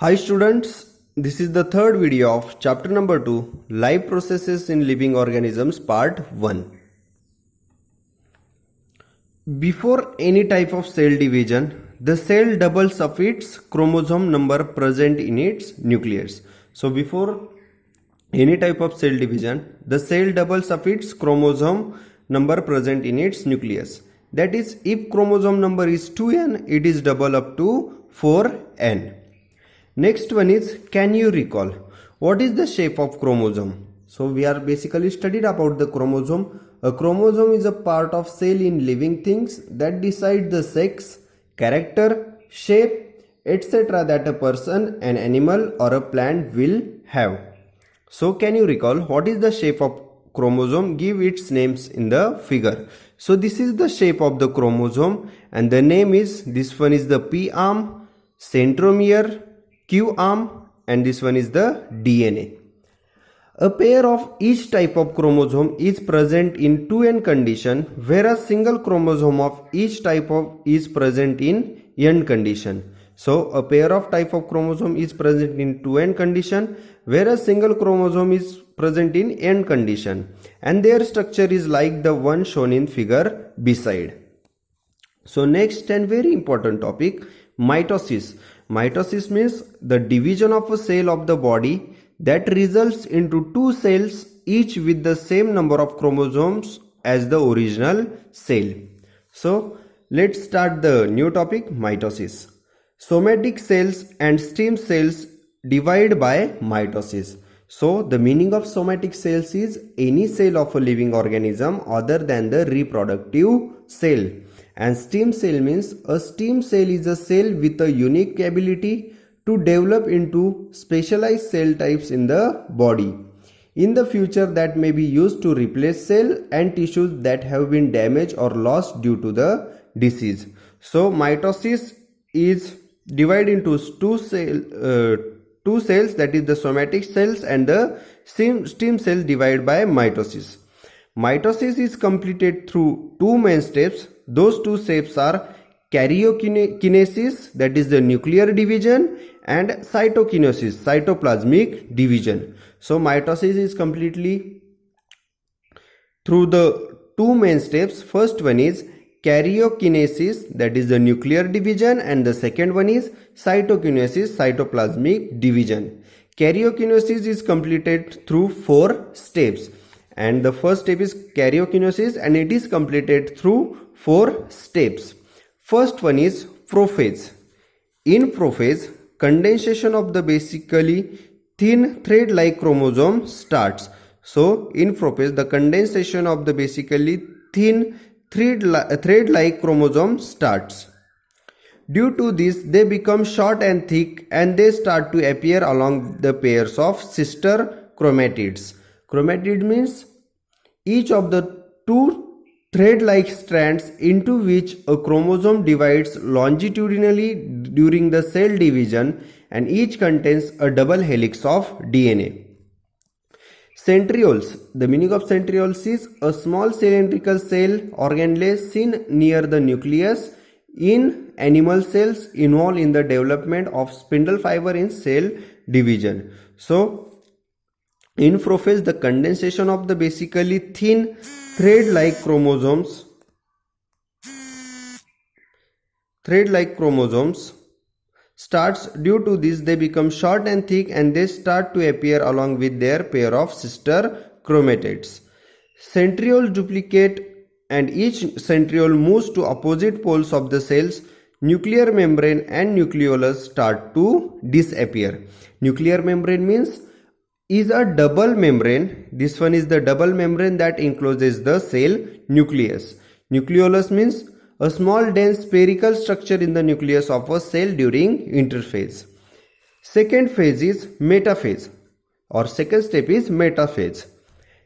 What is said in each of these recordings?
Hi students, this is the third video of chapter number 2, Life Processes in Living Organisms part 1. Before any type of cell division, the cell doubles up its chromosome number present in its nucleus. So before any type of cell division, the cell doubles up its chromosome number present in its nucleus. That is, if chromosome number is 2n, it is double up to 4n. Next one is, can you recall what is the shape of chromosome? So we are basically studied about the chromosome. A chromosome is a part of cell in living things that decide the sex, character, shape, etc. that a person, an animal or a plant will have. So can you recall what is the shape of chromosome? Give its names in the figure. So this is the shape of the chromosome and the name is, this one is the P arm, centromere, Q arm, and this one is the DNA. A pair of each type of chromosome is present in 2n condition, whereas single chromosome of each type of is present in n condition. So a pair of type of chromosome is present in 2n condition, whereas single chromosome is present in n condition, and their structure is like the one shown in figure beside. So next and very important topic, mitosis. Mitosis means the division of a cell of the body that results into two cells, each with the same number of chromosomes as the original cell. So let's start the new topic, mitosis. Somatic cells and stem cells divide by mitosis. So the meaning of somatic cells is any cell of a living organism other than the reproductive cell. And stem cell means a stem cell is a cell with a unique ability to develop into specialized cell types in the body. In the future, that may be used to replace cell and tissues that have been damaged or lost due to the disease. So mitosis is divided into two cells, that is the somatic cells and the stem cell divided by mitosis. Mitosis is completed through two main steps. Those two steps are karyokinesis, that is the nuclear division, and cytokinesis, cytoplasmic division. So mitosis is completely through the two main steps. First one is karyokinesis, that is the nuclear division, and the second one is cytokinesis, cytoplasmic division. Karyokinesis is completed through four steps, and the first step is karyokinesis and it is completed through four steps. First one is prophase. In prophase, condensation of the basically thin thread-like chromosome starts. So in prophase, the condensation of the basically thin thread-like chromosome starts. Due to this, they become short and thick and they start to appear along the pairs of sister chromatids. Chromatid means each of the two thread-like strands into which a chromosome divides longitudinally during the cell division, and each contains a double helix of DNA. Centrioles. The meaning of centrioles is a small cylindrical cell organelle seen near the nucleus in animal cells involved in the development of spindle fiber in cell division. So in prophase, the condensation of the basically thin thread-like chromosomes starts. Due to this, they become short and thick and they start to appear along with their pair of sister chromatids. Centrioles duplicate and each centriole moves to opposite poles of the cells. Nuclear membrane and nucleolus start to disappear. Nuclear membrane means is a double membrane. This one is the double membrane that encloses the cell nucleus. Nucleolus means a small dense spherical structure in the nucleus of a cell during interphase. Second phase is metaphase, or second step is metaphase.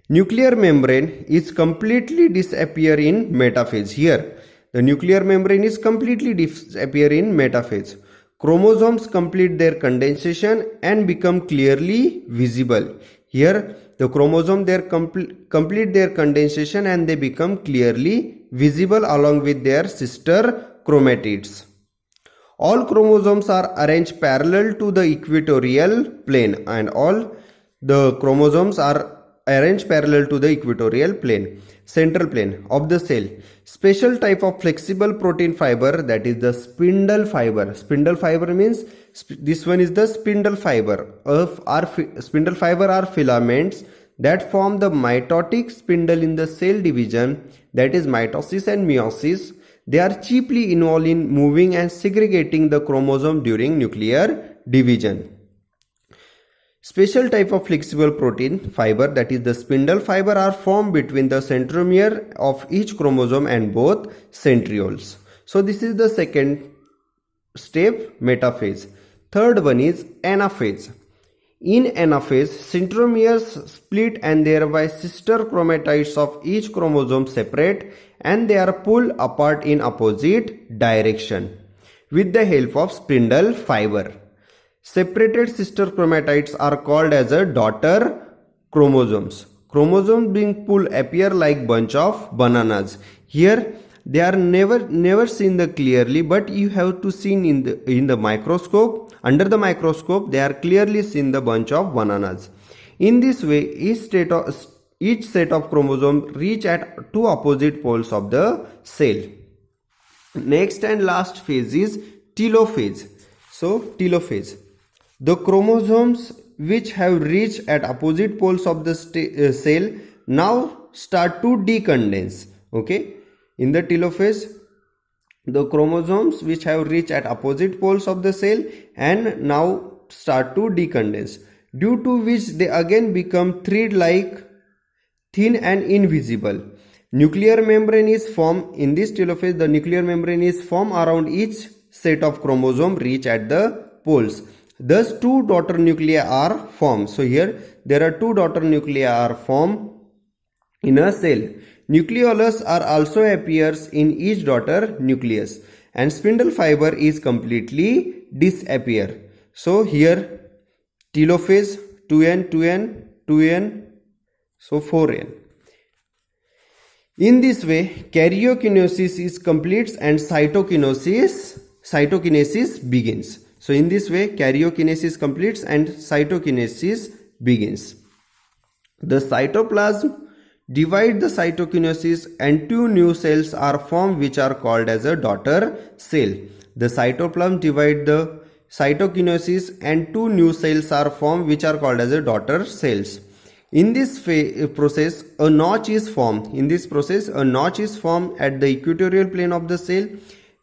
Nuclear membrane is completely disappear in metaphase. Here the nuclear membrane is completely disappear in metaphase. Chromosomes complete their condensation and become clearly visible. Here the chromosome complete their condensation and they become clearly visible along with their sister chromatids. All chromosomes are arranged parallel to the equatorial plane, and all the chromosomes are arranged parallel to the equatorial plane, central plane of the cell. Special type of flexible protein fiber, that is the spindle fiber. Spindle fiber means this one is the spindle fiber. Spindle fiber are filaments that form the mitotic spindle in the cell division, that is mitosis and meiosis. They are chiefly involved in moving and segregating the chromosome during nuclear division. Special type of flexible protein fiber, that is the spindle fiber, are formed between the centromere of each chromosome and both centrioles. So this is the second step, metaphase. Third one is anaphase. In anaphase, centromeres split and thereby sister chromatids of each chromosome separate, and they are pulled apart in opposite direction with the help of spindle fiber. Separated sister chromatids are called as a daughter chromosomes. Chromosomes being pulled appear like bunch of bananas. Here they are never seen clearly, but you have to see in the microscope. Under the microscope, they are clearly seen the bunch of bananas. In this way, each set of chromosomes reach at two opposite poles of the cell. Next and last phase is telophase. So telophase. The chromosomes which have reached at opposite poles of the cell now start to decondense. Okay. In the telophase, the chromosomes which have reached at opposite poles of the cell and now start to decondense, due to which they again become thread-like, thin and invisible. Nuclear membrane is formed. In this telophase, the nuclear membrane is formed around each set of chromosome reach at the poles. Thus, two daughter nuclei are formed. So here there are two daughter nuclei are formed in a cell. Nucleolus are also appears in each daughter nucleus, and spindle fiber is completely disappear. So here telophase 2n, 2n, 2n, so 4n. In this way, karyokinesis is complete and cytokinesis begins. So in this way, karyokinesis completes and cytokinesis begins. The cytoplasm divide the cytokinesis and two new cells are formed which are called as a daughter cell. The cytoplasm divide the cytokinesis and two new cells are formed which are called as a daughter cells. In this process, a notch is formed. In this process, a notch is formed at the equatorial plane of the cell,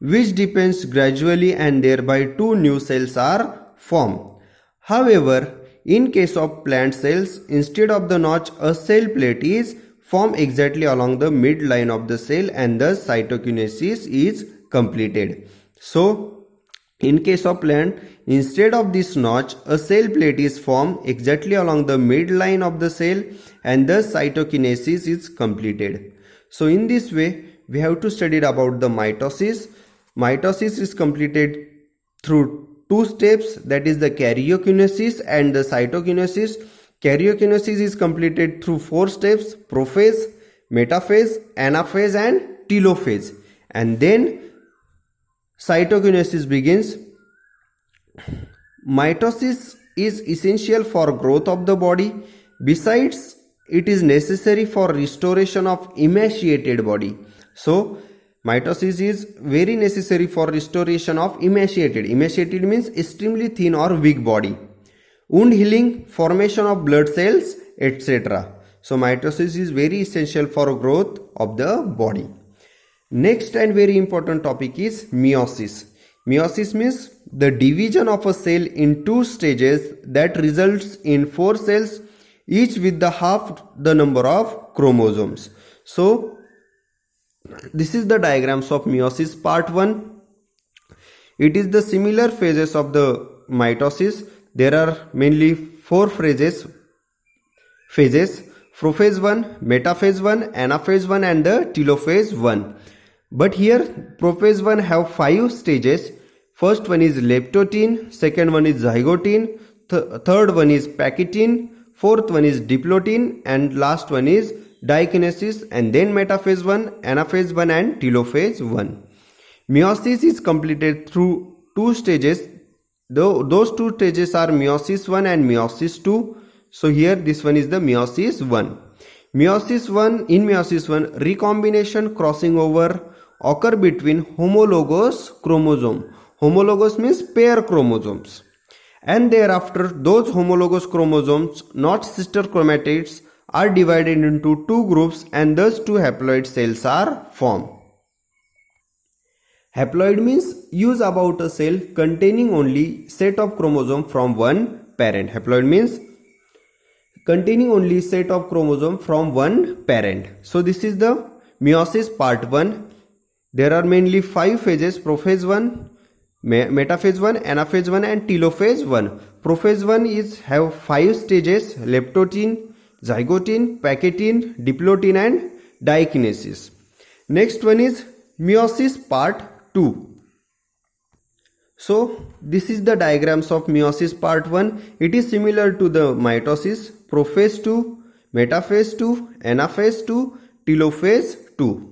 which depends gradually, and thereby two new cells are formed. However, in case of plant cells, instead of the notch, a cell plate is formed exactly along the midline of the cell, and thus cytokinesis is completed. So, in case of plant, instead of this notch, a cell plate is formed exactly along the midline of the cell, and thus cytokinesis is completed. So, in this way, we have to study about the mitosis. Mitosis is completed through two steps, that is the karyokinesis and the cytokinesis. Karyokinesis is completed through four steps: prophase, metaphase, anaphase and telophase. And then cytokinesis begins. Mitosis is essential for growth of the body. Besides, it is necessary for restoration of emaciated body. So mitosis is very necessary for restoration of emaciated. Emaciated means extremely thin or weak body. Wound healing, formation of blood cells, etc. So mitosis is very essential for growth of the body. Next and very important topic is meiosis. Meiosis means the division of a cell in two stages that results in four cells, each with the half the number of chromosomes. So this is the diagrams of meiosis part 1. It is the similar phases of the mitosis. There are mainly four phases: prophase 1, metaphase 1, anaphase 1 and the telophase 1. But here prophase 1 have 5 stages. First one is leptotin, second one is zygotin, third one is pakitin, fourth one is diplotin, and last one is dikinesis, and then metaphase 1, anaphase 1 and telophase 1. Meiosis is completed through two stages. Those two stages are meiosis 1 and meiosis 2. So here this one is the meiosis 1. In meiosis 1, recombination crossing over occur between homologous chromosome. Homologous means pair chromosomes. And thereafter those homologous chromosomes, not sister chromatids, are divided into two groups and thus two haploid cells are formed. Haploid means use about a cell containing only set of chromosome from one parent. Haploid means containing only set of chromosome from one parent. So this is the meiosis part 1. There are mainly 5 phases: prophase 1, metaphase 1, anaphase 1 and telophase 1. Prophase 1 have 5 stages: leptotin, zygotin, paketin, diplotin and dikinesis. Next one is meiosis part 2. So this is the diagrams of meiosis part 1. It is similar to the mitosis: prophase 2, metaphase 2, anaphase 2, telophase 2.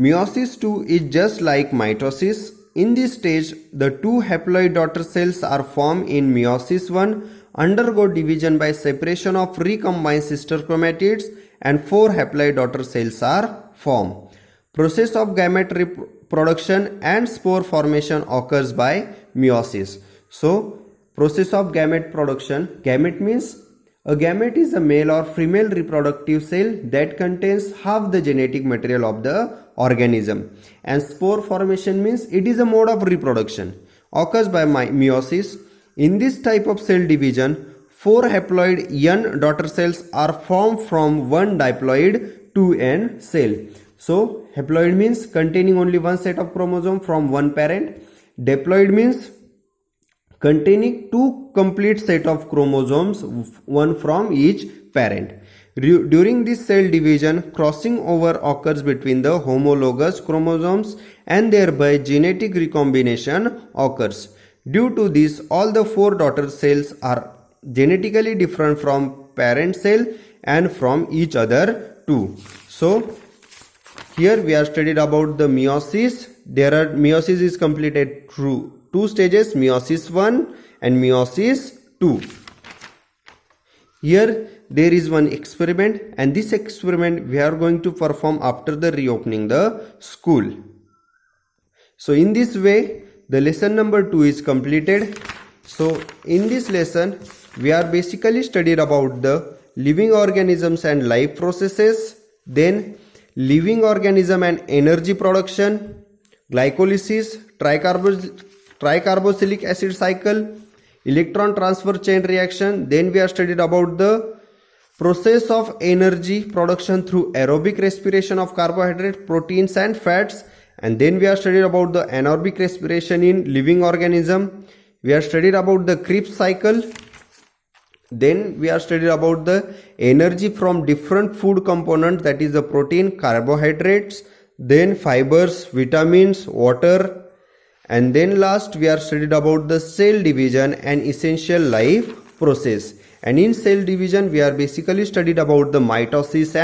Meiosis 2 is just like mitosis. In this stage, the two haploid daughter cells are formed in meiosis 1, undergo division by separation of recombined sister chromatids, and 4 haploid daughter cells are formed. Process of gamete reproduction and spore formation occurs by meiosis. So, process of gamete production. Gamete means a gamete is a male or female reproductive cell that contains half the genetic material of the organism. And spore formation means it is a mode of reproduction, occurs by meiosis. In this type of cell division, 4 haploid N daughter cells are formed from one diploid 2N cell. So haploid means containing only one set of chromosome from one parent. Diploid means containing two complete set of chromosomes, one from each parent. During this cell division, crossing over occurs between the homologous chromosomes and thereby genetic recombination occurs. Due to this, all the 4 daughter cells are genetically different from parent cell and from each other too. So here we are studied about the meiosis. Meiosis is completed through 2 stages: meiosis 1 and meiosis 2. Here there is one experiment, and this experiment we are going to perform after the reopening the school. So in this way the lesson number 2 is completed. So in this lesson we are basically studied about the living organisms and life processes, then living organism and energy production, glycolysis, tricarboxylic acid cycle, electron transfer chain reaction. Then we are studied about the process of energy production through aerobic respiration of carbohydrates, proteins and fats. And then we are studied about the anaerobic respiration in living organism. We are studied about the Krebs cycle. Then we are studied about the energy from different food components, that is the protein, carbohydrates, then fibers, vitamins, water. And then last we are studied about the cell division and essential life process. And in cell division we are basically studied about the mitosis and